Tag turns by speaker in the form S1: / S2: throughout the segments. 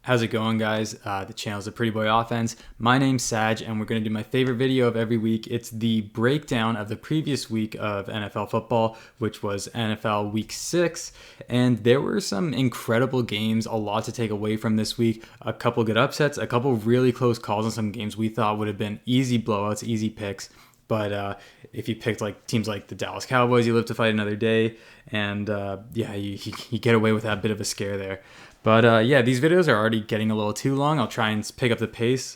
S1: How's it going, guys? The channel's a Pretty Boy Offense. My name's Saj, and we're going to do my favorite video of every week. It's the breakdown of the previous week of NFL football, which was NFL Week 6. And there were some incredible games, a lot to take away from this week. A couple good upsets, a couple really close calls on some games we thought would have been easy blowouts, easy picks. But if you picked like teams like the Dallas Cowboys, you live to fight another day. And you get away with that bit of a scare there. But these videos are already getting a little too long. I'll try and pick up the pace.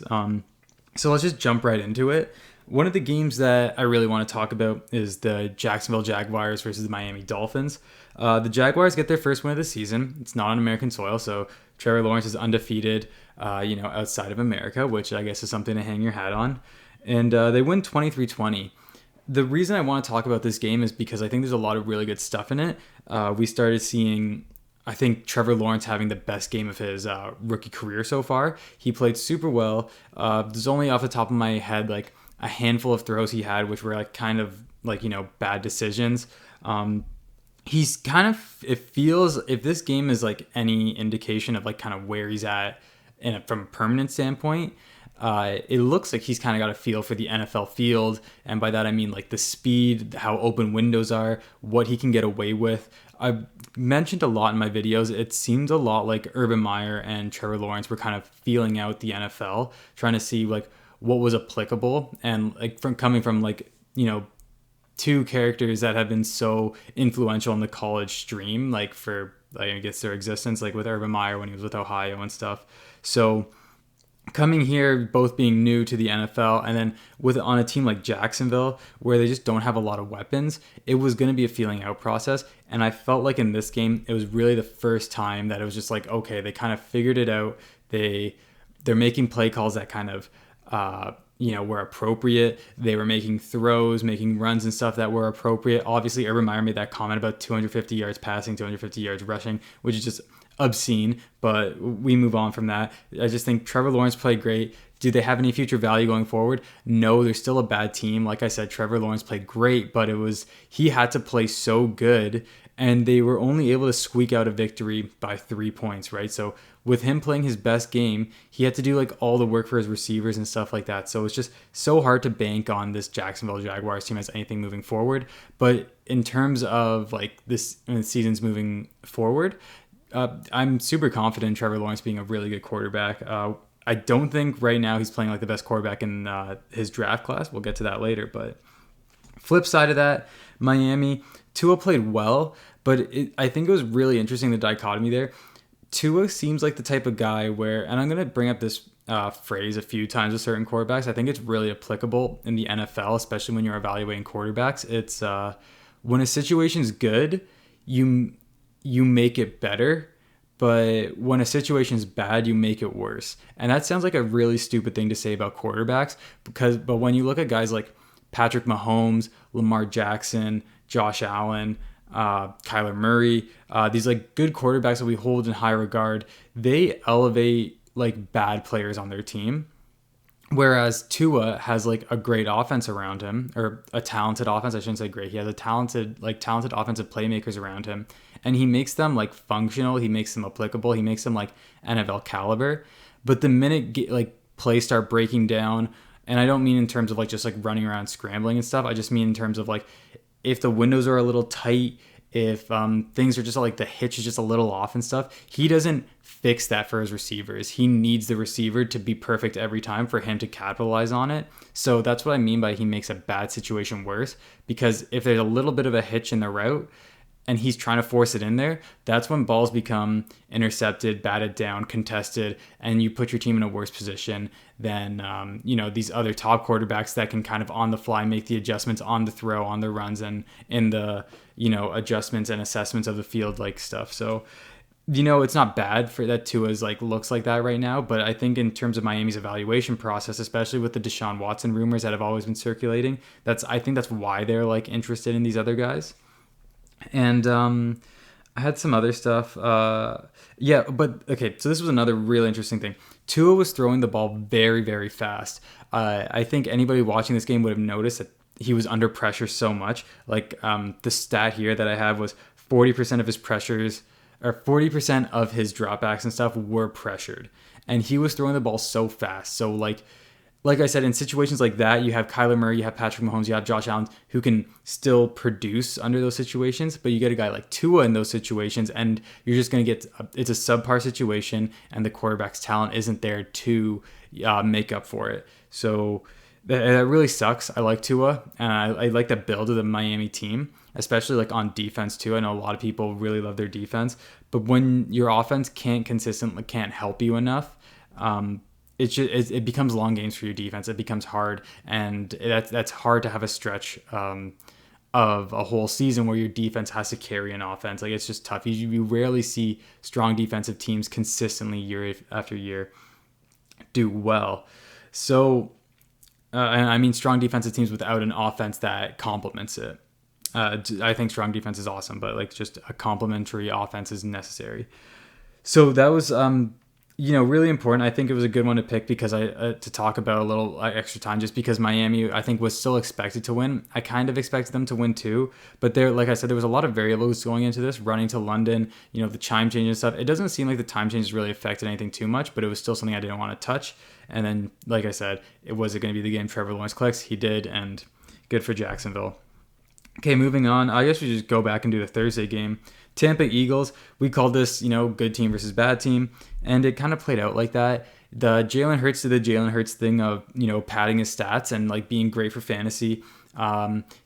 S1: So let's just jump right into it. One of the games that I really want to talk about is the Jacksonville Jaguars versus the Miami Dolphins. The Jaguars get their first win of the season. It's not on American soil, so Trevor Lawrence is undefeated, outside of America, which I guess is something to hang your hat on. And they win 23-20. The reason I want to talk about this game is because I think there's a lot of really good stuff in it. We started seeing, I think, Trevor Lawrence having the best game of his rookie career so far. He played super well. There's only off the top of my head like a handful of throws he had, which were like kind of like, bad decisions. He's kind of, it feels, if this game is like any indication of like kind of where he's at from a permanent standpoint, it looks like he's kind of got a feel for the NFL field. And by that, I mean like the speed, how open windows are, what he can get away with. I've mentioned a lot in my videos. It seemed a lot like Urban Meyer and Trevor Lawrence were kind of feeling out the NFL, trying to see like what was applicable. And like coming from like, two characters that have been so influential in the college stream, like for, I guess, their existence, like with Urban Meyer when he was with Ohio and stuff. So coming here, both being new to the NFL, and then on a team like Jacksonville, where they just don't have a lot of weapons, it was going to be a feeling out process. And I felt like in this game, it was really the first time that it was just like, okay, they kind of figured it out. They're making play calls that kind of, were appropriate. They were making throws, making runs and stuff that were appropriate. Obviously, Urban Meyer made that comment about 250 yards passing, 250 yards rushing, which is just obscene, but we move on from that. I just think Trevor Lawrence played great. Do they have any future value going forward? No, they're still a bad team. Like I said, Trevor Lawrence played great, but he had to play so good, and they were only able to squeak out a victory by 3 points, right? So with him playing his best game, he had to do like all the work for his receivers and stuff like that. So it's just so hard to bank on this Jacksonville Jaguars team as anything moving forward. But in terms of like this season's moving forward, I'm super confident in Trevor Lawrence being a really good quarterback. I don't think right now he's playing like the best quarterback in his draft class. We'll get to that later. But flip side of that, Miami, Tua played well, but I think it was really interesting, the dichotomy there. Tua seems like the type of guy where, and I'm going to bring up this phrase a few times with certain quarterbacks. I think it's really applicable in the NFL, especially when you're evaluating quarterbacks. It's when a situation's good, you make it better, but when a situation is bad, you make it worse. And that sounds like a really stupid thing to say about quarterbacks, but when you look at guys like Patrick Mahomes, Lamar Jackson, Josh Allen, Kyler Murray, these like good quarterbacks that we hold in high regard, they elevate like bad players on their team. Whereas Tua has like a great offense around him, or a talented offense. I shouldn't say great. He has a talented offensive playmakers around him, and he makes them like functional. He makes them applicable. He makes them like NFL caliber. But the minute plays start breaking down, and I don't mean in terms of like just like running around scrambling and stuff. I just mean in terms of like if the windows are a little tight, if things are just like the hitch is just a little off and stuff, he doesn't fix that for his receivers. He needs the receiver to be perfect every time for him to capitalize on it. So that's what I mean by he makes a bad situation worse, because if there's a little bit of a hitch in the route and he's trying to force it in there, that's when balls become intercepted, batted down, contested, and you put your team in a worse position than these other top quarterbacks that can kind of on the fly make the adjustments on the throw, on the runs, and in the adjustments and assessments of the field like stuff. So it's not bad for that Tua's like looks like that right now, but I think in terms of Miami's evaluation process, especially with the Deshaun Watson rumors that have always been circulating, I think that's why they're like interested in these other guys. And I had some other stuff. But okay, so this was another really interesting thing. Tua was throwing the ball very, very fast. I think anybody watching this game would have noticed that he was under pressure so much. Like the stat here that I have was 40% of his pressures or 40% of his dropbacks and stuff were pressured. And he was throwing the ball so fast. So like I said, in situations like that, you have Kyler Murray, you have Patrick Mahomes, you have Josh Allen who can still produce under those situations, but you get a guy like Tua in those situations, and you're just going to get it's a subpar situation, and the quarterback's talent isn't there to make up for it. So that really sucks. I like Tua, and I like the build of the Miami team, especially like on defense too. I know a lot of people really love their defense, but when your offense can't help you enough, it becomes long games for your defense. It becomes hard, and that's hard to have a stretch of a whole season where your defense has to carry an offense. Like, it's just tough. You rarely see strong defensive teams consistently year after year do well. So, and I mean strong defensive teams without an offense that complements it. I think strong defense is awesome, but like just a complementary offense is necessary. So that was really important. I think it was a good one to pick because to talk about a little extra time, just because Miami, I think, was still expected to win. I kind of expected them to win too, but like I said, there was a lot of variables going into this, running to London, the time change and stuff. It doesn't seem like the time changes really affected anything too much, but it was still something I didn't want to touch. And then, like I said, was it going to be the game Trevor Lawrence clicks? He did, and good for Jacksonville. Okay, moving on. I guess we just go back and do the Thursday game. Tampa Eagles, we called this, good team versus bad team, and it kind of played out like that. The Jalen Hurts did the Jalen Hurts thing of, padding his stats and like being great for fantasy.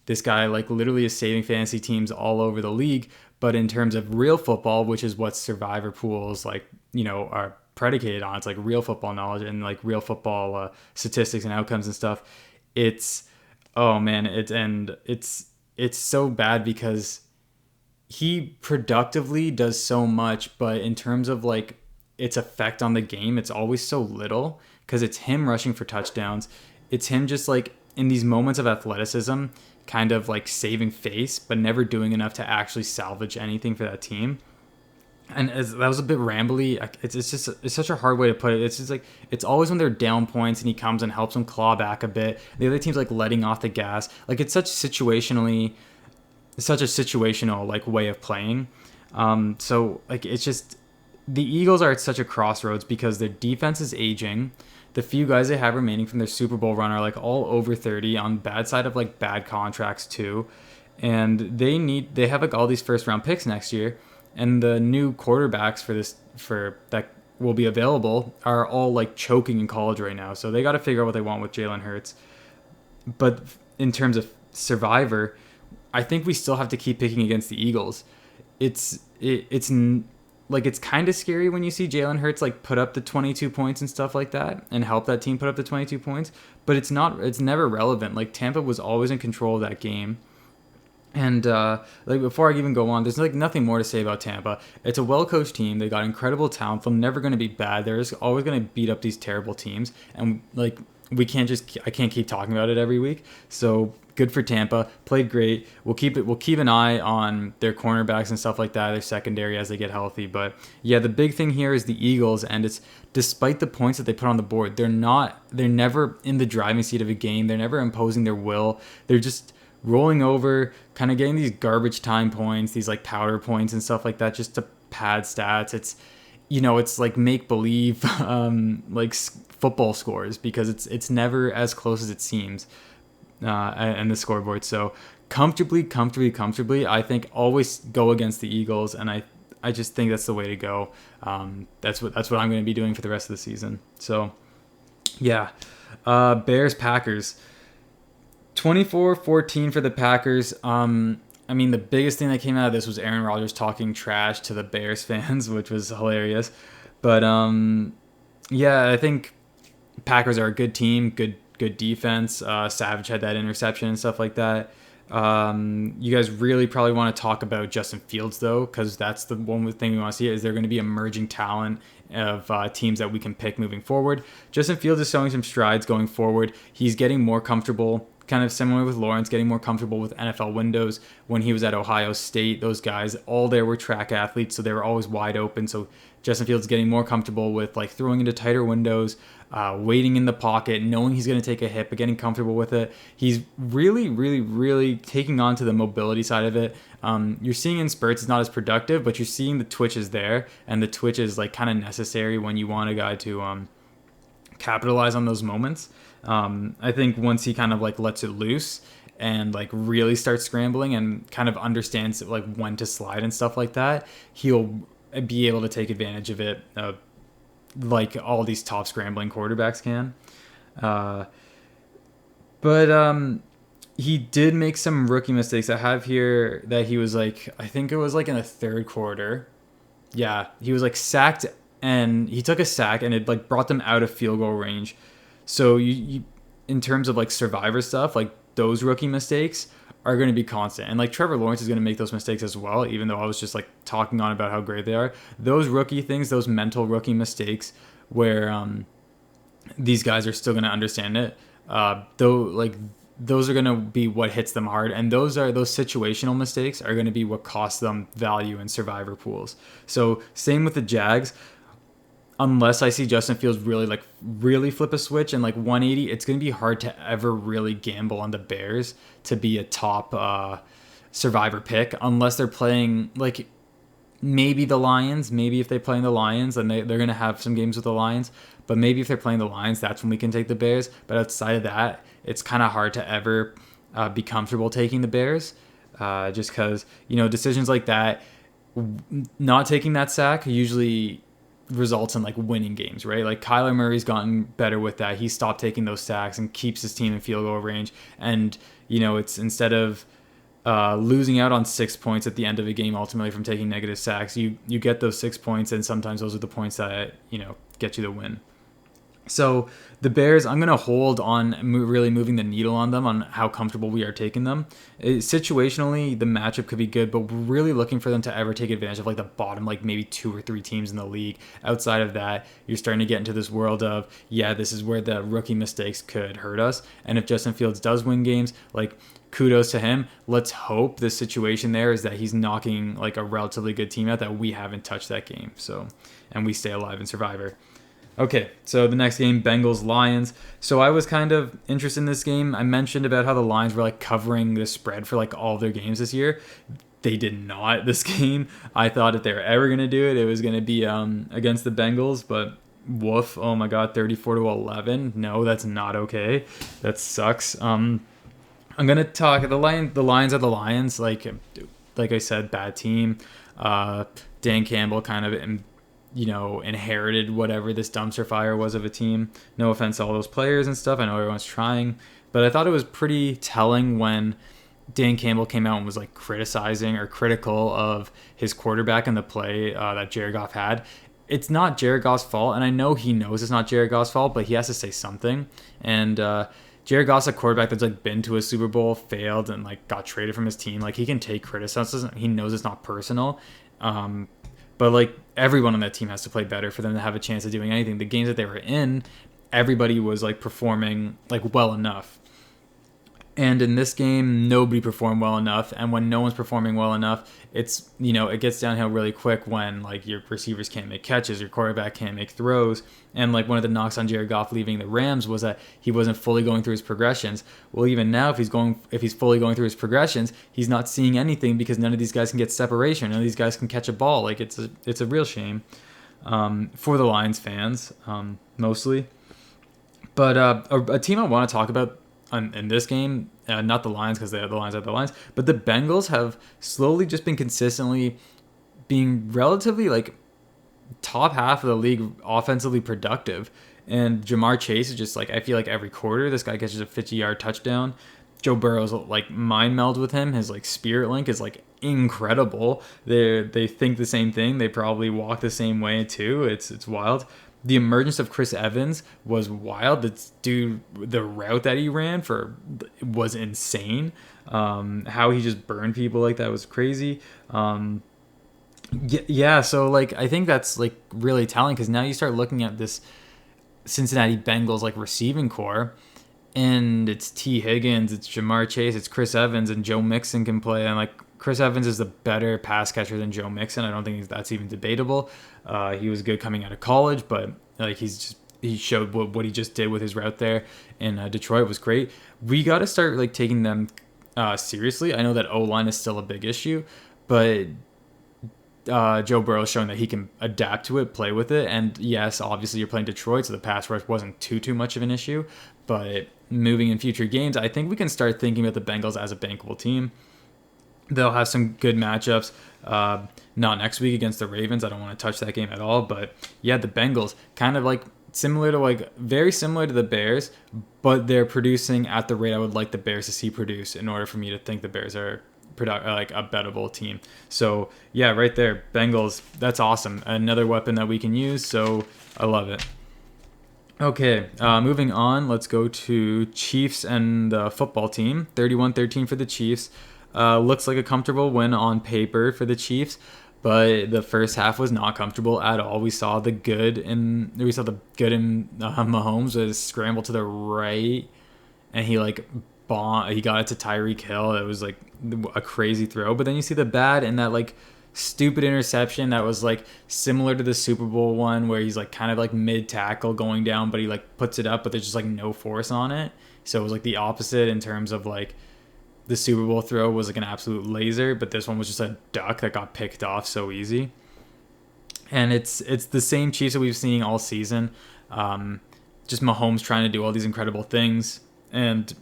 S1: This guy like literally is saving fantasy teams all over the league, but in terms of real football, which is what survivor pools like, are predicated on, it's like real football knowledge and like real football statistics and outcomes and stuff. It's so bad because he productively does so much, but in terms of like its effect on the game, it's always so little because it's him rushing for touchdowns. It's him just like in these moments of athleticism, kind of like saving face, but never doing enough to actually salvage anything for that team. And that was a bit rambly. It's such a hard way to put it. It's just like, it's always when they're down points and he comes and helps them claw back a bit. The other team's like letting off the gas. Like, it's such a situational like way of playing. So like, it's just, the Eagles are at such a crossroads because their defense is aging. The few guys they have remaining from their Super Bowl run are like all over 30 on bad side of like bad contracts too. And they have like all these first round picks next year. And the new quarterbacks for that will be available are all like choking in college right now. So they got to figure out what they want with Jalen Hurts. But in terms of survivor, I think we still have to keep picking against the Eagles. It's kind of scary when you see Jalen Hurts like put up the 22 points and stuff like that and help that team put up the 22 points. But it's never relevant. Like, Tampa was always in control of that game. And like, before I even go on, there's like nothing more to say about Tampa. It's a well-coached team. They got incredible talent. They're never going to be bad. They're just always going to beat up these terrible teams. And like, I can't keep talking about it every week. So good for Tampa. Played great. We'll keep an eye on their cornerbacks and stuff like that, their secondary as they get healthy. But yeah, the big thing here is the Eagles, and it's despite the points that they put on the board, they're never in the driving seat of a game. They're never imposing their will. They're just rolling over, kind of getting these garbage time points, these like powder points and stuff like that, just to pad stats. It's like make believe, like football scores, because it's never as close as it seems, and the scoreboard. So comfortably, I think always go against the Eagles, and I just think that's the way to go. That's what I'm going to be doing for the rest of the season. So yeah, Bears Packers. 24-14 for the Packers. The biggest thing that came out of this was Aaron Rodgers talking trash to the Bears fans, which was hilarious. But I think Packers are a good team, good defense. Savage had that interception and stuff like that. You guys really probably want to talk about Justin Fields, though, because that's the one thing we want to see. Is there going to be emerging talent of teams that we can pick moving forward? Justin Fields is showing some strides going forward. He's getting more comfortable kind of similar with Lawrence, getting more comfortable with NFL windows. When he was at Ohio State, those guys all there were track athletes, so they were always wide open. So Justin Fields getting more comfortable with like throwing into tighter windows, waiting in the pocket, knowing he's going to take a hit, but getting comfortable with it. He's really, really, really taking on to the mobility side of it. You're seeing in spurts it's not as productive, but you're seeing the twitches there, and the twitch is like kind of necessary when you want a guy to capitalize on those moments. I think once he kind of like lets it loose and like really starts scrambling and kind of understands like when to slide and stuff like that, he'll be able to take advantage of it, like all these top scrambling quarterbacks can. But he did make some rookie mistakes. I have here that he was like, I think it was like in the third quarter. Yeah, he was like sacked, and he took a sack and it like brought them out of field goal range. So you in terms of like survivor stuff, like those rookie mistakes are going to be constant. And like Trevor Lawrence is going to make those mistakes as well, even though I was just like talking on about how great they are. Those rookie things, those mental rookie mistakes where these guys are still going to understand it. Though like those are going to be what hits them hard. And those situational mistakes are going to be what cost them value in survivor pools. So same with the Jags. Unless I see Justin Fields really flip a switch and like 180, it's going to be hard to ever really gamble on the Bears to be a top survivor pick unless they're playing like maybe the Lions. Maybe if they're playing the Lions, then they're going to have some games with the Lions. But maybe if they're playing the Lions, that's when we can take the Bears. But outside of that, it's kind of hard to ever be comfortable taking the Bears just because, decisions like that, not taking that sack usually results in like winning games, right? Like Kyler Murray's gotten better with that. He stopped taking those sacks and keeps his team in field goal range. And, it's instead of losing out on 6 points at the end of a game, ultimately from taking negative sacks, you get those 6 points, and sometimes those are the points that, get you the win. So the Bears, I'm going to hold on really moving the needle on them, on how comfortable we are taking them. Situationally, the matchup could be good, but we're really looking for them to ever take advantage of like the bottom, like maybe 2 or 3 teams in the league. Outside of that, you're starting to get into this world of, this is where the rookie mistakes could hurt us. And if Justin Fields does win games, like kudos to him. Let's hope the situation there is that he's knocking like a relatively good team out, that we haven't touched that game. So, and we stay alive in Survivor. Okay, so the next game, Bengals-Lions. So I was kind of interested in this game. I mentioned about how the Lions were like covering the spread for like all of their games this year. They did not this game. I thought if they were ever going to do it, it was going to be against the Bengals, but woof. Oh my God, 34-11. No, that's not okay. That sucks. I'm going to talk, the Lions are the Lions. Like I said, bad team. Dan Campbell kind of inherited whatever this dumpster fire was of a team. No offense to all those players and stuff. I know everyone's trying, but I thought it was pretty telling when Dan Campbell came out and was like criticizing or critical of his quarterback and the play that Jared Goff had. It's not Jared Goff's fault, and I know he knows it's not Jared Goff's fault, but he has to say something. And Jared Goff's a quarterback that's like been to a Super Bowl, failed, and like got traded from his team. Like he can take criticism. He knows it's not personal. But like everyone on that team has to play better for them to have a chance of doing anything. The games that they were in, everybody was like performing like well enough. And in this game, nobody performed well enough. And when no one's performing well enough, it's, it gets downhill really quick when like your receivers can't make catches, your quarterback can't make throws. And like one of the knocks on Jared Goff leaving the Rams was that he wasn't fully going through his progressions. Well, even now, if he's fully going through his progressions, he's not seeing anything because none of these guys can get separation. None of these guys can catch a ball. Like it's a real shame for the Lions fans, mostly. But a team I want to talk about in this game, not the Lions because the Lions are the Lions, but the Bengals have slowly just been consistently being relatively like top half of the league offensively productive. And Jamar Chase is just like, I feel like every quarter this guy catches a 50-yard touchdown. Joe Burrow's like mind meld with him. His like spirit link is like incredible. They think the same thing. They probably walk the same way too. It's wild. The emergence of Chris Evans was wild. The route that he ran was insane. How he just burned people like that was crazy. Yeah. So like, I think that's like really telling because now you start looking at this Cincinnati Bengals like receiving core, And it's T. Higgins, it's Jamar Chase, it's Chris Evans, and Joe Mixon can play. And like Chris Evans is a better pass catcher than Joe Mixon. I don't think that's even debatable. He was good coming out of college, but like he showed what he just did with his route there in Detroit was great. We got to start like taking them seriously. I know that O-line is still a big issue, but Joe Burrow showing that he can adapt to it, play with it. And yes, obviously you're playing Detroit, so the pass rush wasn't too much of an issue. But moving in future games, I think we can start thinking about the Bengals as a bankable team. They'll have some good matchups. Not next week against the Ravens. I don't want to touch that game at all. But yeah, the Bengals kind of like very similar to the Bears, but they're producing at the rate I would like the Bears to see produce in order for me to think the Bears are like a bettable team. So yeah, right there, Bengals. That's awesome. Another weapon that we can use. So I love it. Okay, moving on. Let's go to Chiefs and the football team. 31-13 for the Chiefs. Looks like a comfortable win on paper for the Chiefs, but the first half was not comfortable at all. We saw the good in Mahomes was scramble to the right, and he like he got it to Tyreek Hill. It was like a crazy throw. But then you see the bad in that like stupid interception that was like similar to the Super Bowl one where he's like kind of like mid tackle going down, but he like puts it up, but there's just like no force on it. So it was like the opposite in terms of like the Super Bowl throw was like an absolute laser, but this one was just a duck that got picked off so easy. And it's the same Chiefs that we've seen all season. Just Mahomes trying to do all these incredible things. And,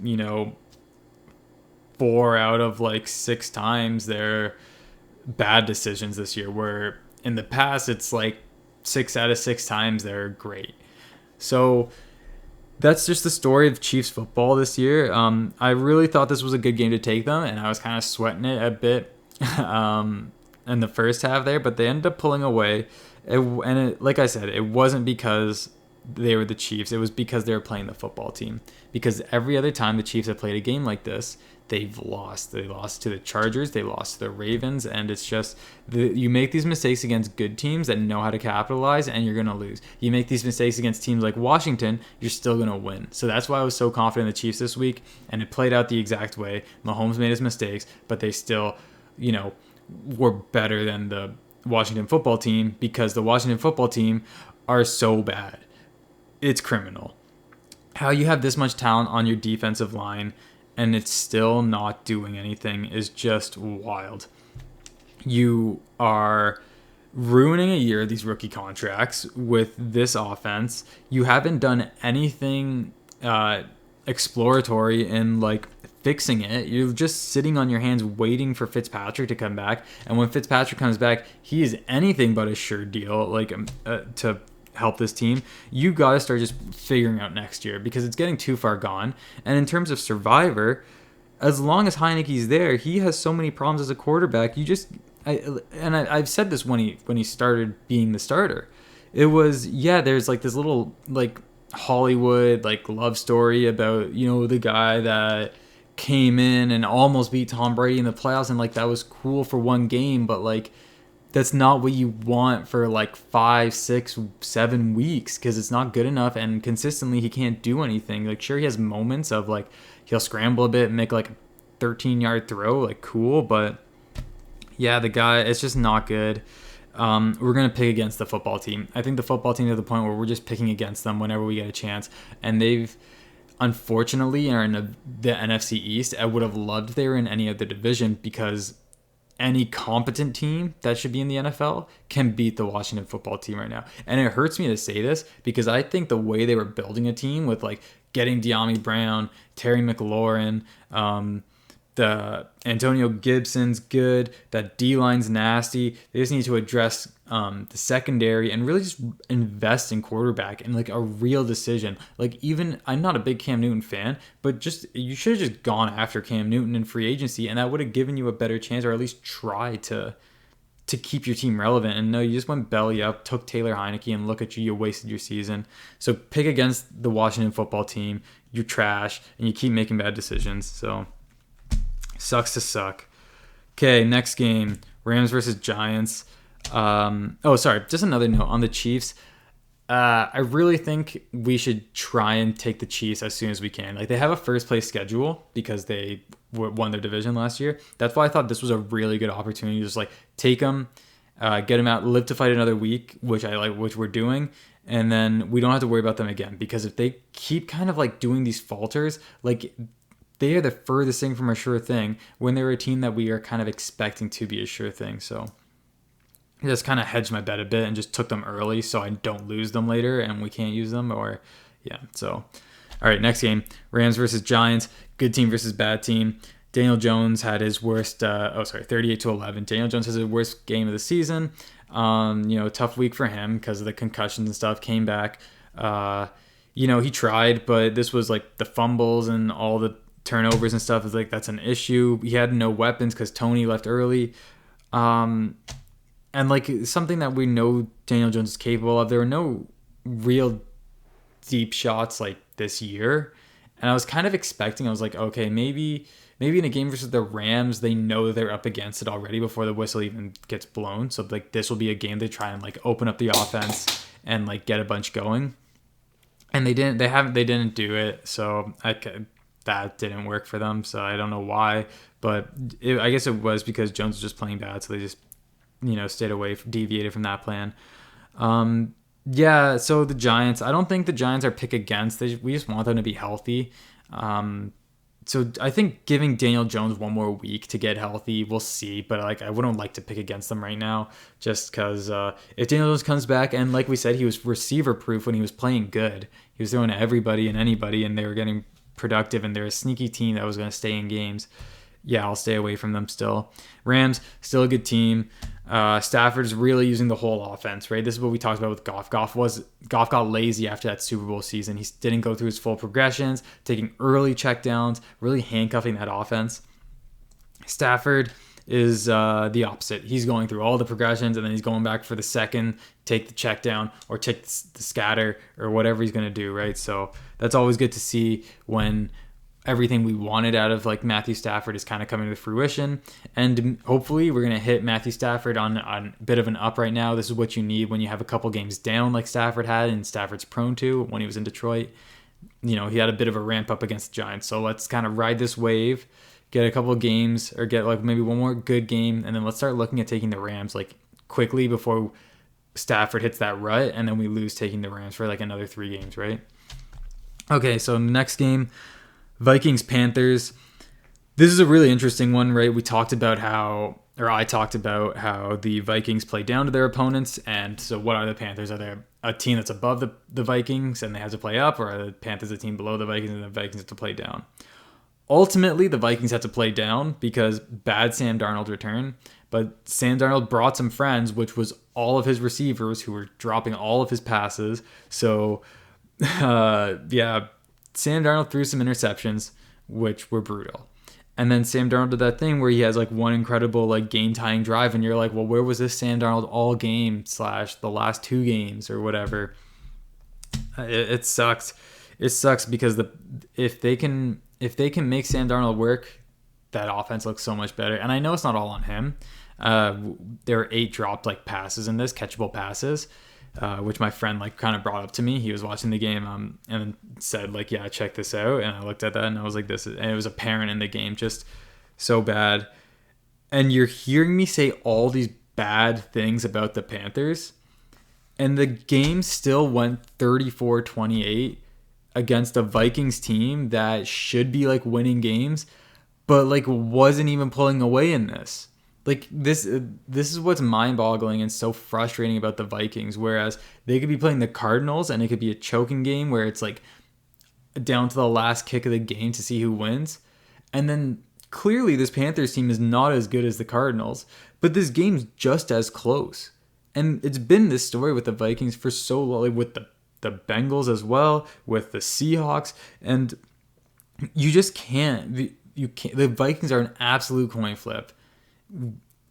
S1: 4 out of like 6 times they're bad decisions this year, where in the past it's like 6 out of 6 times they're great. So that's just the story of Chiefs football this year. I really thought this was a good game to take them, and I was kind of sweating it a bit in the first half there, but they ended up pulling away. Like I said, it wasn't because they were the Chiefs. It was because they were playing the football team. Because every other time the Chiefs have played a game like this, they've lost. They lost to the Chargers. They lost to the Ravens. And it's just, you make these mistakes against good teams that know how to capitalize, and you're going to lose. You make these mistakes against teams like Washington, you're still going to win. So that's why I was so confident in the Chiefs this week. And it played out the exact way. Mahomes made his mistakes, but they still, were better than the Washington football team, because the Washington football team are so bad. It's criminal. How you have this much talent on your defensive line and it's still not doing anything is just wild. You are ruining a year of these rookie contracts with this offense. You haven't done anything exploratory in like fixing it. You're just sitting on your hands waiting for Fitzpatrick to come back. And when Fitzpatrick comes back, he is anything but a sure deal to help this team. You got to start just figuring out next year, because it's getting too far gone. And in terms of Survivor, as long as Heineke's there, he has so many problems as a quarterback. I've said this when he started being the starter. It was, there's like this little like Hollywood like love story about, the guy that came in and almost beat Tom Brady in the playoffs, and like that was cool for one game, but like that's not what you want for like 5, 6, 7 weeks, because it's not good enough, and consistently he can't do anything. Like sure, he has moments of like he'll scramble a bit and make like a 13-yard throw, like cool, but yeah, the guy, it's just not good. We're going to pick against the football team. I think the football team is at the point where we're just picking against them whenever we get a chance, and they've unfortunately are in the NFC East. I would have loved if they were in any other division, because any competent team that should be in the NFL can beat the Washington football team right now. And it hurts me to say this, because I think the way they were building a team with like getting De'Ami Brown, Terry McLaurin, the Antonio Gibson's good, that D-line's nasty. They just need to address the secondary and really just invest in quarterback and like a real decision. Like, even I'm not a big Cam Newton fan, but just you should have just gone after Cam Newton in free agency, and that would have given you a better chance, or at least try to keep your team relevant. And no, you just went belly up, took Taylor Heineke, and look at you wasted your season. So pick against the Washington football team. You're trash, and you keep making bad decisions. So sucks to suck. Okay, next game, Rams versus Giants. Just another note on the Chiefs. I really think we should try and take the Chiefs as soon as we can. Like, they have a first place schedule because they won their division last year. That's why I thought this was a really good opportunity to just like take them, get them out, live to fight another week, which we're doing. And then we don't have to worry about them again, because if they keep kind of like doing these falters, like they are the furthest thing from a sure thing when they're a team that we are kind of expecting to be a sure thing. So I just kind of hedged my bet a bit and just took them early so I don't lose them later and we can't use them. So all right, next game, Rams versus Giants. Good team versus bad team. Daniel Jones had his worst 38-11. Daniel Jones has his worst game of the season. Tough week for him because of the concussions and stuff. Came back. He tried, but this was like the fumbles and all the turnovers and stuff is like that's an issue. He had no weapons because Tony left early. And like something that we know Daniel Jones is capable of. There were no real deep shots like this year. And I was kind of expecting, I was like, okay, maybe in a game versus the Rams, they know they're up against it already before the whistle even gets blown. So like this will be a game they try and like open up the offense and like get a bunch going. And they didn't do it. So that didn't work for them. So I don't know why, but I guess it was because Jones was just playing bad. So they just, stayed away, deviated from that plan. So the Giants, I don't think the Giants are pick against. We just want them to be healthy. So I think giving Daniel Jones one more week to get healthy, we'll see. But I wouldn't like to pick against them right now, just because if Daniel Jones comes back, and like we said, he was receiver proof when he was playing good. He was throwing to everybody and anybody, and they were getting productive, and they're a sneaky team that was going to stay in games. Yeah, I'll stay away from them still. Rams, still a good team. Stafford's really using the whole offense, right? This is what we talked about with Goff. Goff got lazy after that Super Bowl season. He didn't go through his full progressions, taking early checkdowns, really handcuffing that offense. Stafford is the opposite. He's going through all the progressions, and then he's going back for the second, take the check down or take the scatter or whatever he's going to do, right? So that's always good to see when everything we wanted out of like Matthew Stafford is kind of coming to fruition, and hopefully we're going to hit Matthew Stafford on a bit of an up right now. This is what you need when you have a couple games down like Stafford had, and Stafford's prone to when he was in Detroit. He had a bit of a ramp up against the Giants. So let's kind of ride this wave, get a couple of games, or get like maybe one more good game, and then let's start looking at taking the Rams like quickly before Stafford hits that rut, and then we lose taking the Rams for like another 3 games, right? Okay, so next game, Vikings Panthers. This is a really interesting one, right? I talked about how the Vikings play down to their opponents, and so what are the Panthers? Are they a team that's above the Vikings and they have to play up, or are the Panthers a team below the Vikings and the Vikings have to play down? Ultimately, the Vikings have to play down because bad Sam Darnold returned, but Sam Darnold brought some friends, which was all of his receivers who were dropping all of his passes. So, Sam Darnold threw some interceptions, which were brutal. And then Sam Darnold did that thing where he has like one incredible like game-tying drive, and you're like, well, where was this Sam Darnold all game / the last 2 games or whatever? It sucks. It sucks because if they can make Sam Darnold work, that offense looks so much better. And I know it's not all on him. There are 8 dropped like passes in this, catchable passes. Which my friend like kind of brought up to me. He was watching the game and said like, yeah, check this out. And I looked at that and I was like, and it was apparent in the game, just so bad. And you're hearing me say all these bad things about the Panthers, and the game still went 34-28 against a Vikings team that should be like winning games, but like wasn't even pulling away in this. Like this is what's mind-boggling and so frustrating about the Vikings, whereas they could be playing the Cardinals and it could be a choking game where it's like down to the last kick of the game to see who wins. And then clearly this Panthers team is not as good as the Cardinals, but this game's just as close. And it's been this story with the Vikings for so long, like with the Bengals as well, with the Seahawks, and you just can't. The Vikings are an absolute coin flip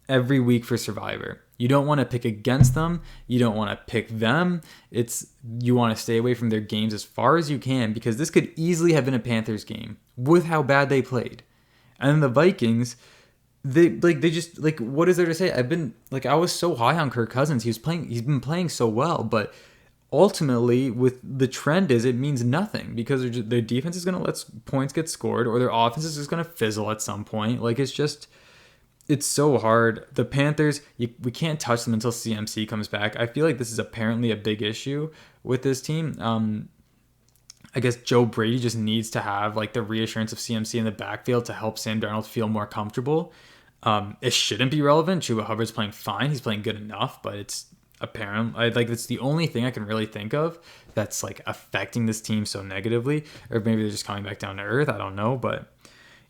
S1: every week for Survivor. You don't want to pick against them. You don't want to pick them. You want to stay away from their games as far as you can, because this could easily have been a Panthers game with how bad they played. And then the Vikings, they just what is there to say? I was so high on Kirk Cousins. He's been playing so well, but ultimately, with the trend is it means nothing because their defense is going to let points get scored, or their offense is just going to fizzle at some point. Like it's so hard. The Panthers, we can't touch them until CMC comes back. I feel like this is apparently a big issue with this team. I guess Joe Brady just needs to have like the reassurance of CMC in the backfield to help Sam Darnold feel more comfortable. It shouldn't be relevant. Chuba Hubbard's playing fine. He's playing good enough, but it's apparent. It's the only thing I can really think of that's like affecting this team so negatively, or maybe they're just coming back down to earth. I don't know, but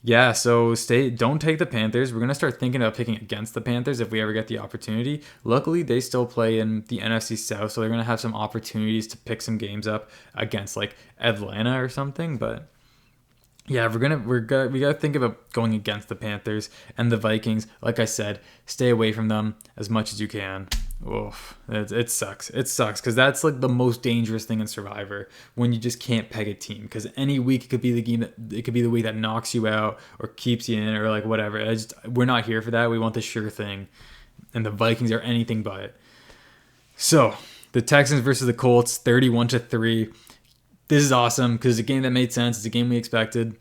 S1: yeah. So don't take the Panthers. We're gonna start thinking about picking against the Panthers if we ever get the opportunity. Luckily, they still play in the NFC South, so they're gonna have some opportunities to pick some games up against like Atlanta or something, but. Yeah, we gotta think about going against the Panthers and the Vikings. Like I said, stay away from them as much as you can. Oof, it sucks. It sucks because that's like the most dangerous thing in Survivor when you just can't peg a team. Because any week it could be the week that knocks you out or keeps you in or like whatever. We're not here for that. We want the sure thing, and the Vikings are anything but. So the Texans versus the Colts, 31-3. This is awesome because it's a game that made sense. It's a game we expected.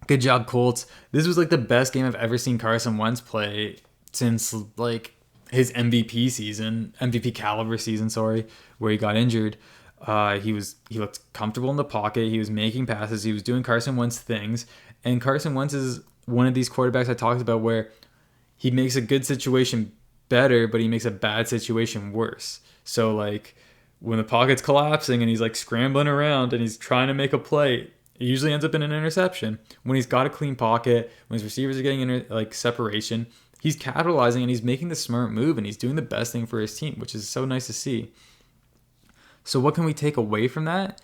S1: Good job, Colts. This was like the best game I've ever seen Carson Wentz play since like his MVP caliber season, where he got injured. He looked comfortable in the pocket. He was making passes. He was doing Carson Wentz things. And Carson Wentz is one of these quarterbacks I talked about where he makes a good situation better, but he makes a bad situation worse. So like when the pocket's collapsing and he's like scrambling around and he's trying to make a play, it usually ends up in an interception. When he's got a clean pocket, when his receivers are getting separation, he's capitalizing and he's making the smart move and he's doing the best thing for his team, which is so nice to see. So what can we take away from that?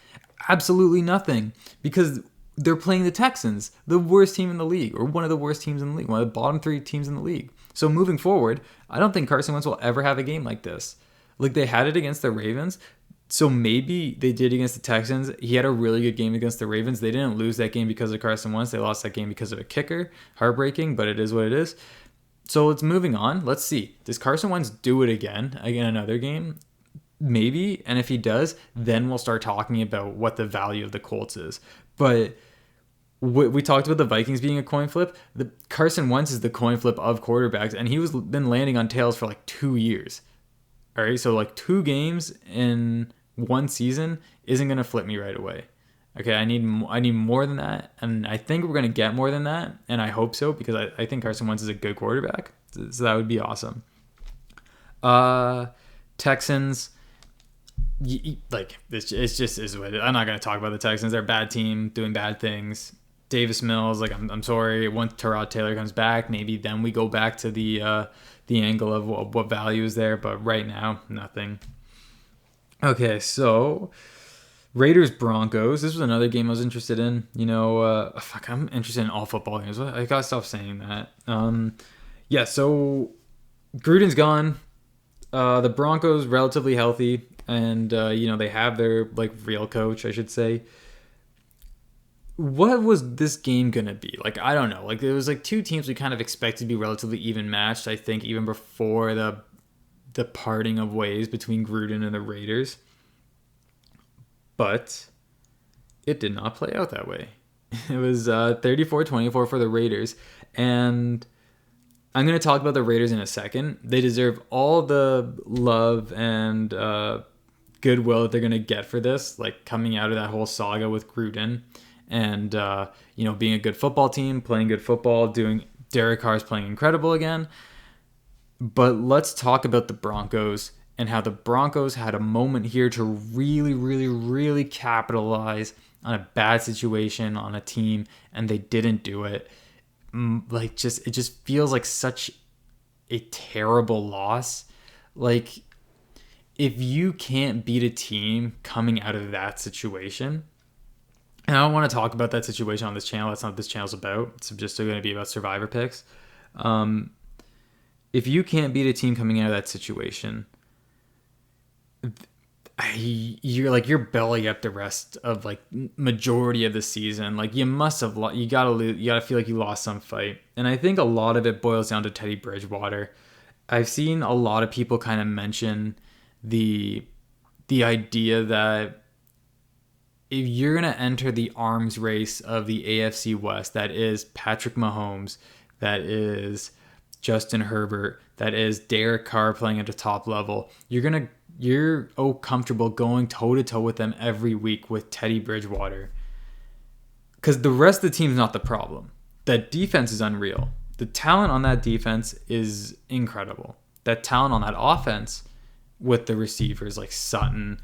S1: Absolutely nothing, because they're playing the Texans, the worst team in the league, or one of the worst teams in the league, one of the bottom 3 teams in the league. So moving forward, I don't think Carson Wentz will ever have a game like this. Like they had it against the Ravens, so maybe they did against the Texans. He had a really good game against the Ravens. They didn't lose that game because of Carson Wentz. They lost that game because of a kicker. Heartbreaking, but it is what it is. So let's moving on. Let's see. Does Carson Wentz do it again another game? Maybe. And if he does, then we'll start talking about what the value of the Colts is. But we talked about the Vikings being a coin flip. The Carson Wentz is the coin flip of quarterbacks, and he was been landing on tails for like 2 years. All right, so like 2 games in one season isn't gonna flip me right away. Okay, I need more than that, and I think we're gonna get more than that, and I hope so because I think Carson Wentz is a good quarterback, so that would be awesome. Texans, it's just is what it is. I'm not gonna talk about the Texans. They're a bad team doing bad things. Davis Mills, like I'm sorry. Once Tyrod Taylor comes back, maybe then we go back to the angle of what value is there. But right now, nothing. Okay, so Raiders Broncos. This was another game I was interested in. I'm interested in all football games. I gotta stop saying that. Yeah. So Gruden's gone. The Broncos relatively healthy, and they have their like real coach, I should say. What was this game gonna be? Like, I don't know. Like, there was like 2 teams we kind of expected to be relatively even matched. I think even before the parting of ways between Gruden and the Raiders, but it did not play out that way. It was 34-24 for the Raiders, and I'm gonna talk about the Raiders in a second. They deserve all the love and goodwill that they're gonna get for this, like coming out of that whole saga with Gruden. And, being a good football team, playing good football, doing Derek Carr's playing incredible again. But let's talk about the Broncos and how the Broncos had a moment here to really, really, really capitalize on a bad situation on a team, and they didn't do it. It just feels like such a terrible loss. Like, if you can't beat a team coming out of that situation, and I don't want to talk about that situation on this channel. That's not what this channel's about. It's just going to be about Survivor picks. If you can't beat a team coming out of that situation, you're belly up the rest of like majority of the season. Like you must have, you gotta lose. You gotta feel like you lost some fight. And I think a lot of it boils down to Teddy Bridgewater. I've seen a lot of people kind of mention the the idea that if you're going to enter the arms race of the AFC West, that is Patrick Mahomes, that is Justin Herbert, that is Derek Carr playing at a top level, you're comfortable going toe-to-toe with them every week with Teddy Bridgewater. Because the rest of the team's not the problem. That defense is unreal. The talent on that defense is incredible. That talent on that offense with the receivers like Sutton,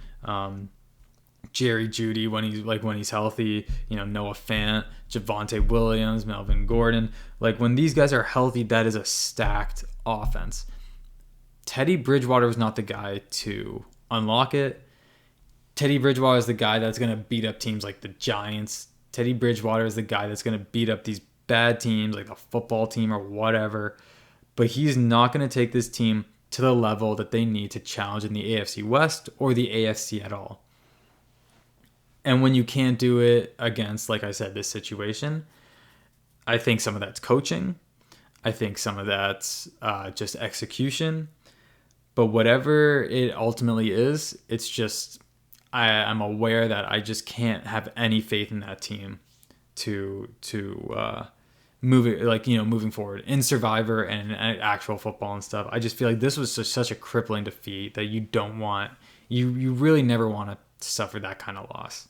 S1: Jerry Jeudy when he's healthy, Noah Fant, Javonte Williams, Melvin Gordon. Like when these guys are healthy, that is a stacked offense. Teddy Bridgewater is not the guy to unlock it. Teddy Bridgewater is the guy that's going to beat up teams like the Giants. Teddy Bridgewater is the guy that's going to beat up these bad teams like the football team or whatever. But he's not going to take this team to the level that they need to challenge in the AFC West or the AFC at all. And when you can't do it against, like I said, this situation, I think some of that's coaching. I think some of that's just execution. But whatever it ultimately is, it's just I'm aware that I just can't have any faith in that team to move it, moving forward in Survivor and actual football and stuff. I just feel like this was just such a crippling defeat that you don't want. You really never want to suffer that kind of loss.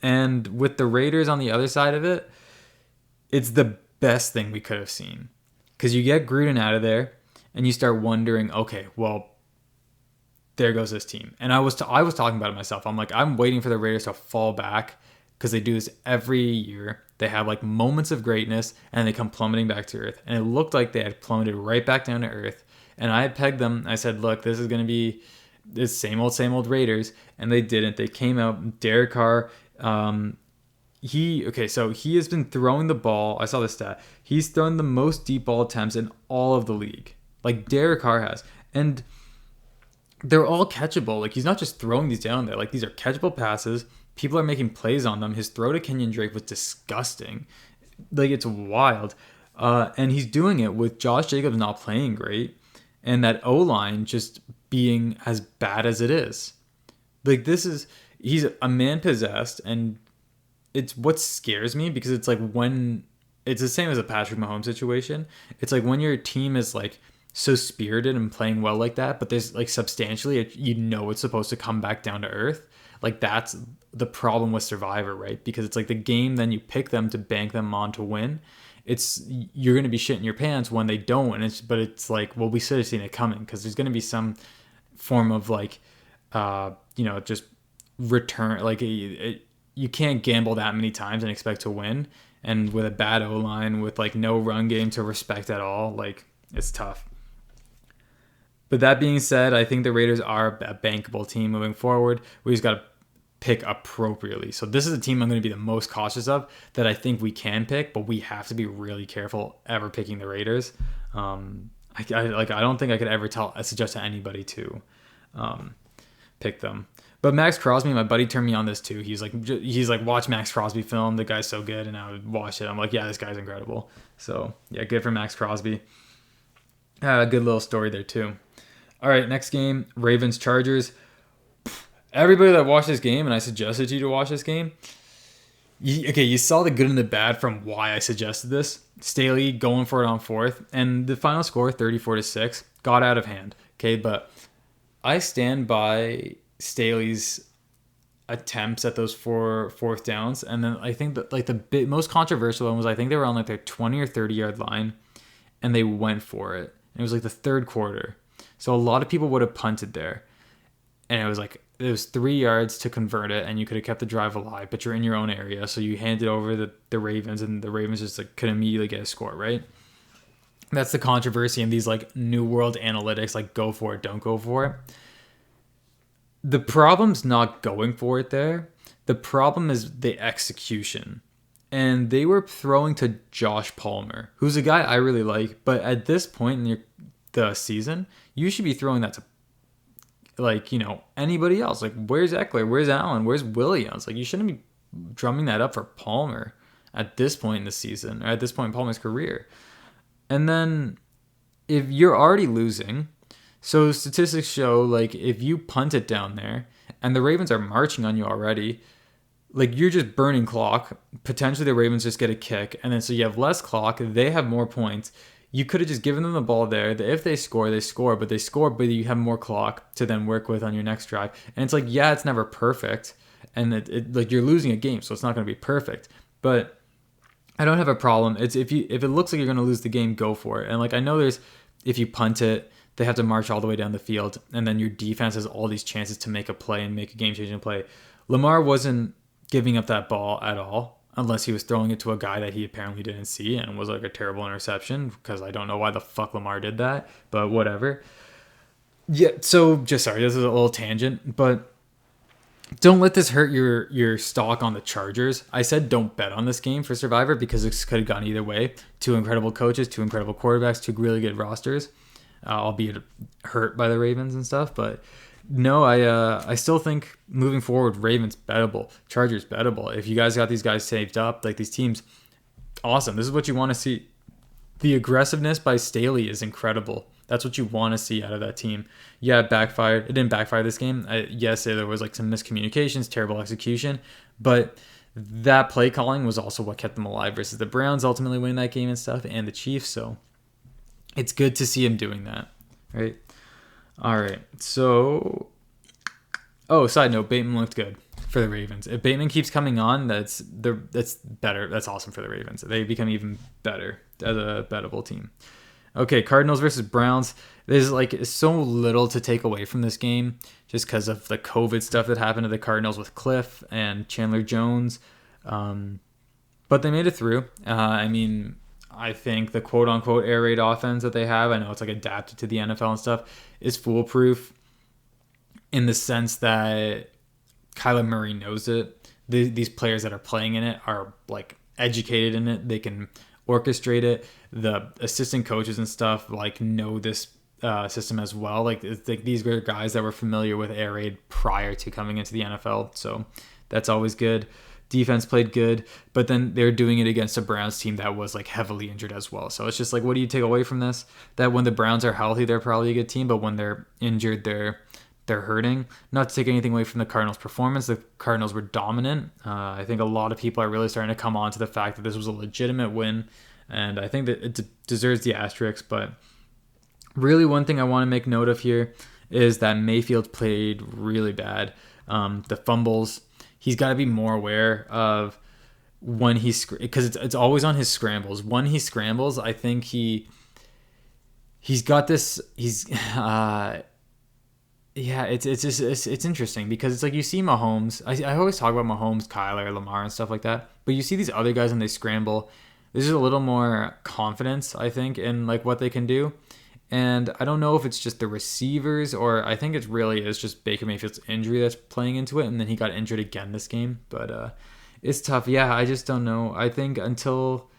S1: And with the Raiders on the other side of it, it's the best thing we could have seen. Because you get Gruden out of there, and you start wondering, okay, well, there goes this team. And I was talking about it myself. I'm like, I'm waiting for the Raiders to fall back because they do this every year. They have like moments of greatness, and they come plummeting back to earth. And it looked like they had plummeted right back down to earth. And I had pegged them. I said, look, this is going to be this same old Raiders. And they didn't. They came out. Derek Carr. He has been throwing the ball. I saw the stat. He's thrown the most deep ball attempts in all of the league. Like Derek Carr has. And they're all catchable. Like he's not just throwing these down there. Like these are catchable passes. People are making plays on them. His throw to Kenyon Drake was disgusting. Like it's wild. And he's doing it with Josh Jacobs not playing great. And that O-line just being as bad as it is. Like he's a man possessed, and it's what scares me because it's like when it's the same as a Patrick Mahomes situation. It's like when your team is like so spirited and playing well like that, but there's like substantially, it's supposed to come back down to earth. Like that's the problem with Survivor, right? Because it's like the game, then you pick them to bank them on to win. You're going to be shitting your pants when they don't. But it's like, well, we should have seen it coming because there's going to be some form of like, just return. Like you can't gamble that many times and expect to win. And with a bad O-line, with like no run game to respect at all, like it's tough. But that being said, I think the Raiders are a bankable team moving forward. We just got to pick appropriately. So this is a team I'm going to be the most cautious of that I think we can pick, but we have to be really careful ever picking the Raiders. I don't think I could ever suggest to anybody to pick them. But Max Crosby, my buddy turned me on this too. He's like, watch Max Crosby film. The guy's so good, and I would watch it. I'm like, yeah, this guy's incredible. So yeah, good for Max Crosby. A good little story there too. All right, next game, Ravens Chargers. Everybody that watched this game, and I suggested you to watch this game. You saw the good and the bad from why I suggested this. Staley going for it on fourth, and the final score 34-6 got out of hand. Okay, but I stand by Staley's attempts at those fourth downs, and then I think that like the most controversial one was I think they were on like their 20 or 30 yard line, and they went for it. And it was like the third quarter, so a lot of people would have punted there, and it was 3 yards to convert it, and you could have kept the drive alive, but you're in your own area, so you hand it over the Ravens, and the Ravens just like could immediately get a score, right? That's the controversy in these like new world analytics, like go for it, don't go for it. The problem's not going for it there. The problem is the execution. And they were throwing to Josh Palmer, who's a guy I really like, but at this point in the season, you should be throwing that to anybody else. Like, where's Eckler? Where's Allen? Where's Williams? Like, you shouldn't be drumming that up for Palmer at this point in the season, or at this point in Palmer's career. And then if you're already losing So statistics show like if you punt it down there and the Ravens are marching on you already, like you're just burning clock. Potentially the Ravens just get a kick, and then so you have less clock. They have more points. You could have just given them the ball there. If they score, they score, but you have more clock to then work with on your next drive. And it's like, yeah, it's never perfect, and like you're losing a game, so it's not going to be perfect. But I don't have a problem. It's if it looks like you're going to lose the game, go for it. And like I know if you punt it, they have to march all the way down the field, and then your defense has all these chances to make a play and make a game-changing play. Lamar wasn't giving up that ball at all, unless he was throwing it to a guy that he apparently didn't see and was like a terrible interception, because I don't know why the fuck Lamar did that, but whatever. Yeah, so just sorry, this is a little tangent, but don't let this hurt your stock on the Chargers. I said don't bet on this game for Survivor because it could have gone either way. Two incredible coaches, two incredible quarterbacks, two really good rosters, albeit hurt by the Ravens and stuff, but no, I still think moving forward, Ravens bettable, Chargers bettable. If you guys got these guys saved up, like these teams, awesome. This is what you want to see. The aggressiveness by Staley is incredible. That's what you want to see out of that team. Yeah, it backfired. It didn't backfire this game. Yes, there was like some miscommunications, terrible execution, but that play calling was also what kept them alive versus the Browns ultimately winning that game and stuff, and the Chiefs. So it's good to see him doing that, right? All right, so, side note, Bateman looked good for the Ravens. If Bateman keeps coming on, that's better. That's awesome for the Ravens. They become even better as a bettable team. Okay, Cardinals versus Browns. There's like so little to take away from this game just because of the COVID stuff that happened to the Cardinals with Cliff and Chandler Jones. But they made it through. I think the quote-unquote air raid offense that they have, I know it's like adapted to the NFL and stuff, is foolproof in the sense that Kyler Murray knows it. These players that are playing in it are like educated in it. They can orchestrate it. The assistant coaches and stuff like know this system as well. Like these were guys that were familiar with air raid prior to coming into the NFL, so that's always good. Defense played good, but then they're doing it against a Browns team that was like heavily injured as well. So it's just like, what do you take away from this? That when the Browns are healthy, they're probably a good team, but when they're injured, they're hurting. Not to take anything away from the Cardinals' performance. The Cardinals were dominant. I think a lot of people are really starting to come on to the fact that this was a legitimate win, and I think that it deserves the asterisk. But really, one thing I want to make note of here is that Mayfield played really bad. The fumbles. He's got to be more aware of when because it's always on his scrambles. When he scrambles, I think he's got this. It's interesting because it's like you see Mahomes. I always talk about Mahomes, Kyler, Lamar, and stuff like that. But you see these other guys when they scramble, there's just a little more confidence, I think, in like what they can do. And I don't know if it's just the receivers or I think it really is just Baker Mayfield's injury that's playing into it. And then he got injured again this game. But it's tough. Yeah, I just don't know. I think until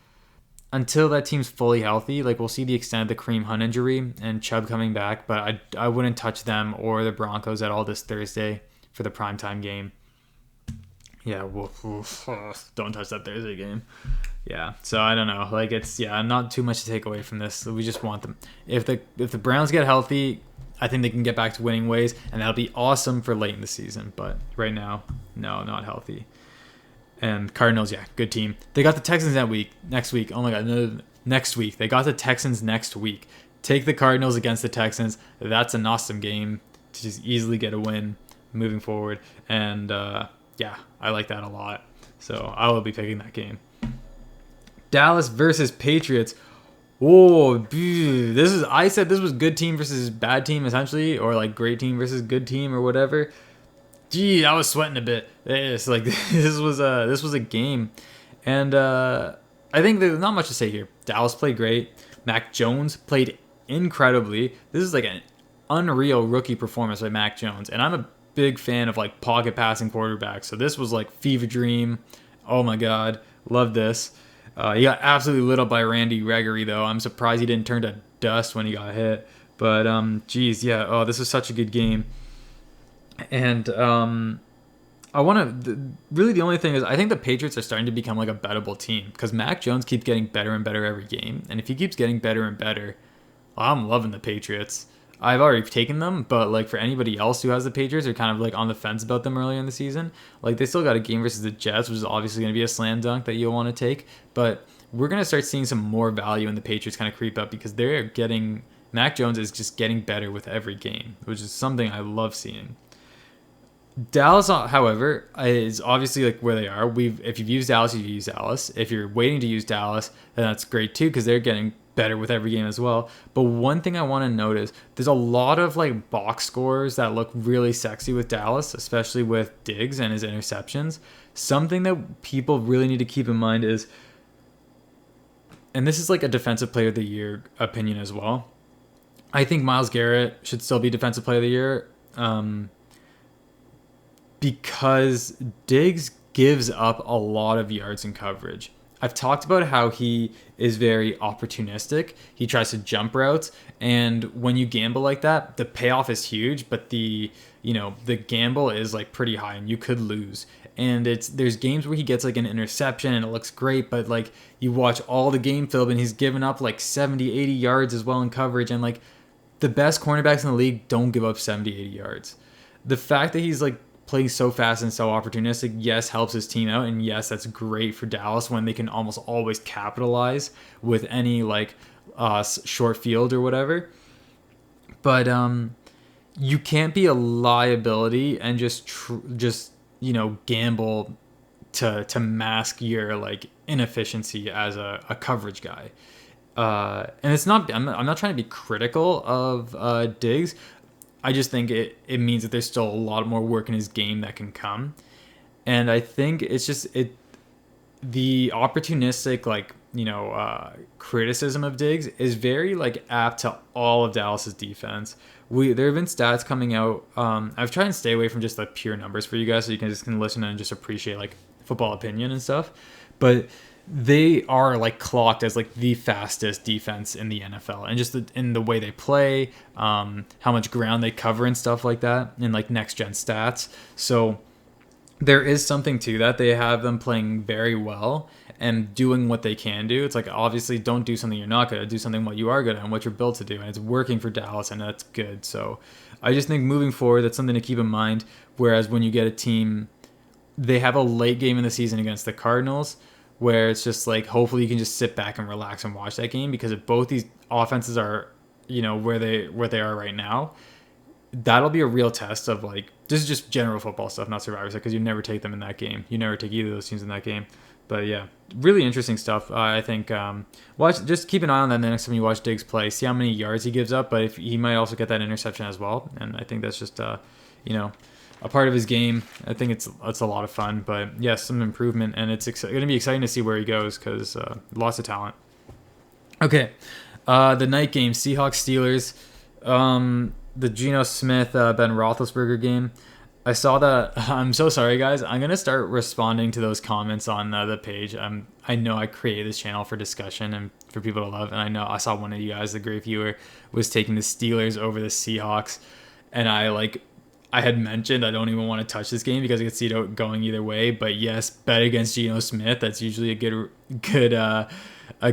S1: that team's fully healthy, like we'll see the extent of the Kareem Hunt injury and Chubb coming back. But I wouldn't touch them or the Broncos at all this Thursday for the primetime game. Yeah, don't touch that Thursday game. Yeah, so I don't know. Like not too much to take away from this. We just want them. If the Browns get healthy, I think they can get back to winning ways, and that'll be awesome for late in the season. But right now, no, not healthy. And Cardinals, yeah, good team. They got the Texans next week. Oh my God, no, next week. They got the Texans next week. Take the Cardinals against the Texans. That's an awesome game to just easily get a win moving forward. And yeah, I like that a lot. So I will be picking that game. Dallas versus Patriots. Oh, dude, I said this was good team versus bad team essentially, or like great team versus good team or whatever. Gee, I was sweating a bit. It's like this was a game, and I think there's not much to say here. Dallas played great. Mac Jones played incredibly. This is like an unreal rookie performance by Mac Jones, and I'm a big fan of like pocket passing quarterbacks. So this was like fever dream. Oh my God, love this. He got absolutely lit up by Randy Gregory, though. I'm surprised he didn't turn to dust when he got hit. But, geez, yeah. Oh, this was such a good game. And I want to... Really, the only thing is I think the Patriots are starting to become like a bettable team because Mac Jones keeps getting better and better every game. And if he keeps getting better and better, I'm loving the Patriots. I've already taken them, but like for anybody else who has the Patriots or kind of like on the fence about them earlier in the season, like they still got a game versus the Jets, which is obviously going to be a slam dunk that you'll want to take. But we're going to start seeing some more value in the Patriots kind of creep up because they're getting Mac Jones is just getting better with every game, which is something I love seeing. Dallas, however, is obviously like where they are. If you've used Dallas, you've used Dallas. If you're waiting to use Dallas, then that's great too because they're getting better with every game as well. But one thing I want to notice, there's a lot of like box scores that look really sexy with Dallas, especially with Diggs and his interceptions. Something that people really need to keep in mind is, and this is like a defensive player of the year opinion as well, I think Myles Garrett should still be defensive player of the year. Because Diggs gives up a lot of yards in coverage. I've talked about how he is very opportunistic. He tries to jump routes, and when you gamble like that, the payoff is huge, but the gamble is like pretty high, and you could lose. And there's games where he gets like an interception and it looks great, but like you watch all the game film and he's given up like 70, 80 yards as well in coverage, and like the best cornerbacks in the league don't give up 70, 80 yards. The fact that he's like playing so fast and so opportunistic, yes, helps his team out, and yes, that's great for Dallas when they can almost always capitalize with any like short field or whatever. But you can't be a liability and just gamble to mask your like inefficiency as a coverage guy. And it's not. I'm not trying to be critical of Diggs. I just think it means that there's still a lot more work in his game that can come. And I think it's just the opportunistic criticism of Diggs is very like apt to all of Dallas's defense. There have been stats coming out. I've tried to stay away from just the pure numbers for you guys so you can listen and just appreciate like football opinion and stuff. But they are like clocked as like the fastest defense in the NFL, and just in the way they play, how much ground they cover and stuff like that, and like next gen stats. So there is something to that. They have them playing very well and doing what they can do. It's like, obviously don't do something you're not good at, do something what you are good at and what you're built to do, and it's working for Dallas, and that's good. So I just think moving forward, that's something to keep in mind. Whereas when you get a team, they have a late game in the season against the Cardinals, where it's just like, hopefully you can just sit back and relax and watch that game, because if both these offenses are, where they are right now, that'll be a real test of like, this is just general football stuff, not Survivor stuff, because you never take them in that game. You never take either of those teams in that game. But yeah, really interesting stuff. I think just keep an eye on that the next time you watch Diggs play. See how many yards he gives up, but if he might also get that interception as well. And I think that's just a part of his game. I think it's a lot of fun, but yes, some improvement, and it's going to be exciting to see where he goes, because lots of talent. Okay, the night game, Seahawks Steelers, the Geno Smith Ben Roethlisberger game. I saw that. I'm so sorry, guys. I'm gonna start responding to those comments on the page. I know I created this channel for discussion and for people to love, and I know I saw one of you guys, the great viewer, was taking the Steelers over the Seahawks, and I had mentioned I don't even want to touch this game because I could see it going either way. But yes, bet against Geno Smith. That's usually a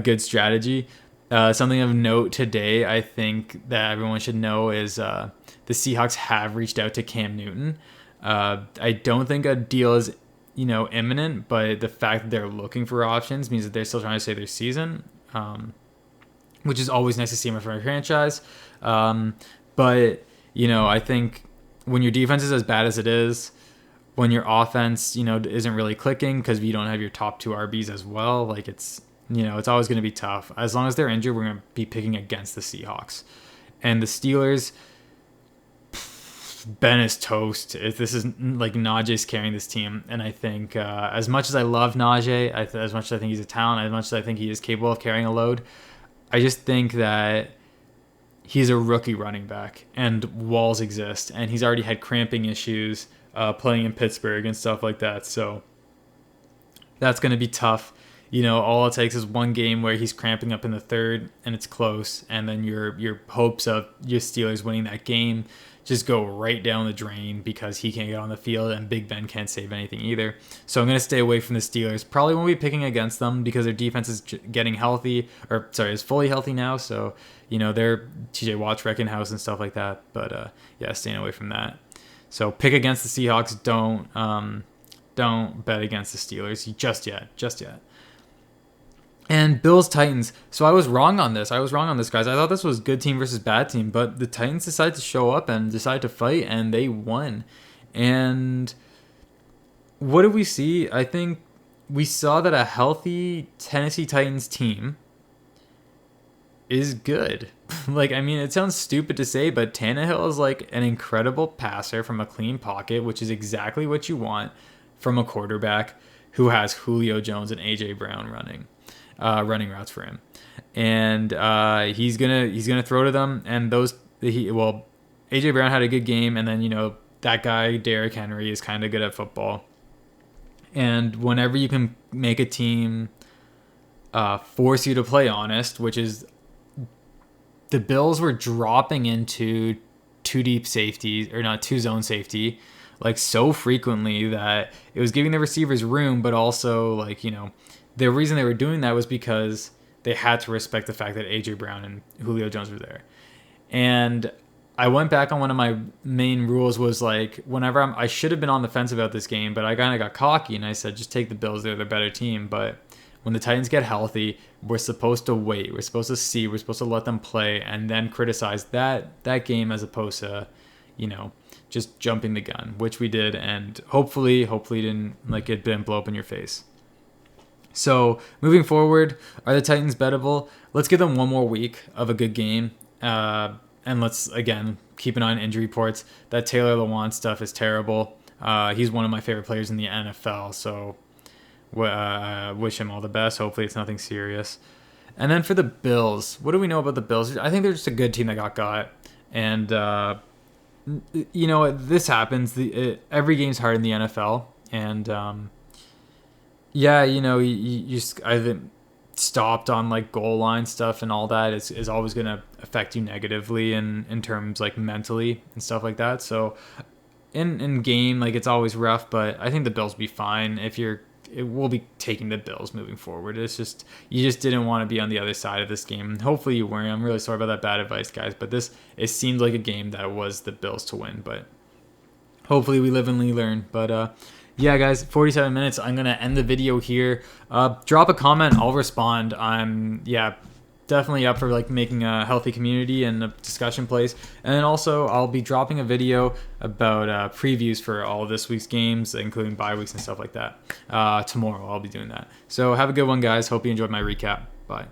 S1: good strategy. Something of note today, I think that everyone should know, is the Seahawks have reached out to Cam Newton. I don't think a deal is imminent, but the fact that they're looking for options means that they're still trying to save their season, which is always nice to see from a franchise. But I think when your defense is as bad as it is, when your offense, isn't really clicking because you don't have your top two RBs as well, like it's always going to be tough. As long as they're injured, we're going to be picking against the Seahawks. And the Steelers, Ben is toast. This is like Najee's carrying this team. And I think as much as I love Najee, as much as I think he's a talent, as much as I think he is capable of carrying a load, I just think that he's a rookie running back, and walls exist, and he's already had cramping issues playing in Pittsburgh and stuff like that. So that's going to be tough. All it takes is one game where he's cramping up in the third and it's close, and then your hopes of your Steelers winning that game just go right down the drain because he can't get on the field and Big Ben can't save anything either. So I'm going to stay away from the Steelers. Probably won't be picking against them because their defense is getting healthy, is fully healthy now. So, they're TJ Watt's wrecking house and stuff like that. But yeah, staying away from that. So pick against the Seahawks. Don't bet against the Steelers just yet. And Bills Titans. So I was wrong on this. Guys. I thought this was good team versus bad team, but the Titans decided to show up and decided to fight, and they won. And what did we see? I think we saw that a healthy Tennessee Titans team is good. It sounds stupid to say, but Tannehill is like an incredible passer from a clean pocket, which is exactly what you want from a quarterback who has Julio Jones and AJ Brown running routes for him, and he's gonna throw to them. And AJ Brown had a good game, and then that guy Derrick Henry is kind of good at football. And whenever you can make a team force you to play honest, which is the Bills were dropping into two zone safety like so frequently that it was giving the receivers room, but also the reason they were doing that was because they had to respect the fact that AJ Brown and Julio Jones were there. And I went back on one of my main rules was whenever I should have been on the fence about this game, but I kind of got cocky and I said, just take the Bills. They're the better team. But when the Titans get healthy, we're supposed to wait. We're supposed to see. We're supposed to let them play and then criticize that game as opposed to, just jumping the gun, which we did. And hopefully it didn't blow up in your face. So moving forward, are the Titans bettable? Let's give them one more week of a good game. And let's, again, keep an eye on injury reports. That Taylor Lewan stuff is terrible. He's one of my favorite players in the NFL. So wish him all the best. Hopefully it's nothing serious. And then for the Bills, what do we know about the Bills? I think they're just a good team that got. And, this happens. Every game's hard in the NFL. And, you just either stopped on goal line stuff and all that is always going to affect you negatively in terms mentally and stuff like that. So in game, it's always rough, but I think the Bills will be fine. We'll be taking the Bills moving forward. It's just, you just didn't want to be on the other side of this game. Hopefully you weren't. I'm really sorry about that bad advice, guys, but it seemed like a game that was the Bills to win, but hopefully we live and we learn. But, yeah, guys, 47 minutes. I'm going to end the video here. Drop a comment. I'll respond. I'm, definitely up for making a healthy community and a discussion place. And then also I'll be dropping a video about previews for all of this week's games, including bye weeks and stuff like that. Tomorrow I'll be doing that. So have a good one, guys. Hope you enjoyed my recap. Bye.